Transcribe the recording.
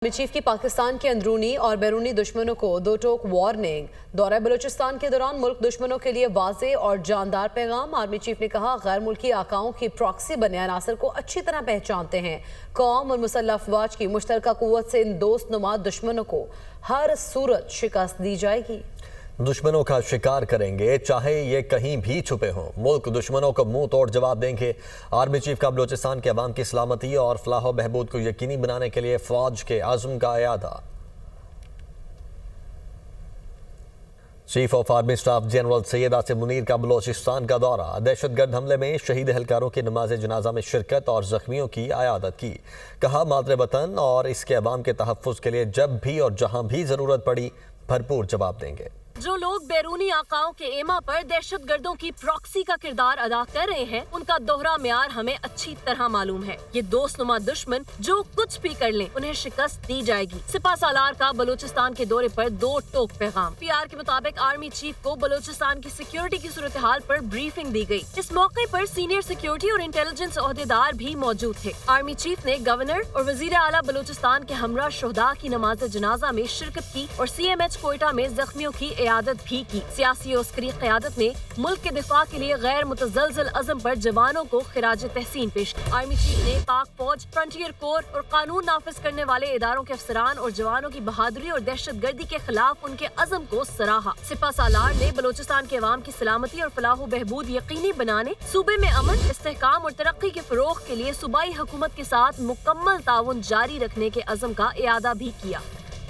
Army chief की पाकिस्तान के अंदरूनी और बैरूनी दुश्मनों को दो टोक वार्निंग। दौरा बलूचिस्तान के दौरान मुल्क दुश्मनों के लिए वाज़ेह और जानदार पैगाम। आर्मी चीफ ने कहा, गैर मुल्की आकाओं की प्रॉक्सी बने अनासर को अच्छी तरह पहचानते हैं। कौम और मुसल्लह अफवाज की मुश्तरका कुव्वत से इन दोस्त नुमा दुश्मनों को हर सूरत शिकस्त दी जाएगी। दुश्मनों का शिकार करेंगे, चाहे ये कहीं भी छुपे हों। मुल्क दुश्मनों को मुंह तोड़ जवाब देंगे। आर्मी चीफ का बलूचिस्तान के अवाम की सलामती और फलाह व बहबूद को यकीनी बनाने के लिए फौज के आज़म का इयादा। Chief of army staff general Syed Asim Munir का बलूचिस्तान का दौरा। दहशतगर्द हमले में शहीद एहलकारों की नमाज जनाजा में शिरकत और जख्मियों की इयादत की। कहा, मादरे वतन और इसके अवाम के तहफ़्फ़ुज़ के लिए जब भी और जहां भी ज़रूरत पड़ी भरपूर जवाब देंगे। जो लोग बैरूनी आकाओं के एमा पर दहशतगर्दों की प्रॉक्सी का किरदार अदा कर रहे हैं, उनका दोहरा म्यार हमें अच्छी तरह मालूम है। ये दोस्तनुमा दुश्मन जो कुछ भी कर लें, उन्हें शिकस्त दी जाएगी। सिपा सालार का बलूचिस्तान के दौरे पर दो टोक पैगाम। पीआर के मुताबिक आर्मी चीफ को बलूचिस्तान की सिक्योरिटी की सूरत हाल पर ब्रीफिंग दी गई। इस मौके पर सीनियर सिक्योरिटी और इंटेलिजेंस ओहदेदार भी मौजूद थे। आर्मी चीफ ने गवर्नर और वजीर आला बलूचिस्तान के हमरा शुहदा की नमाज जनाजा में शिरकत की और CMH कोयटा में जख्मियों की इयादत भी की। सियासी और अस्करी क़यादत ने मुल्क के दिफा के लिए गैर मुतज़लज़ल अज़म पर जवानों को खिराज तहसीन पेश की। आर्मी चीफ ने पाक फौज, फ्रंटियर कोर और कानून नाफिज करने वाले इदारों के अफसरान और जवानों की बहादुरी और दहशतगर्दी के खिलाफ उनके अज़म को सराहा। सिपा सालार ने बलूचिस्तान के अवाम की सलामती और फलाह बहबूद यकीनी बनाने, सूबे में अमन, इस्तेहकाम और तरक्की के फरोग के लिए सूबाई हुकूमत के साथ मुकम्मल ताउन जारी रखने के अज़म का इयादा भी किया।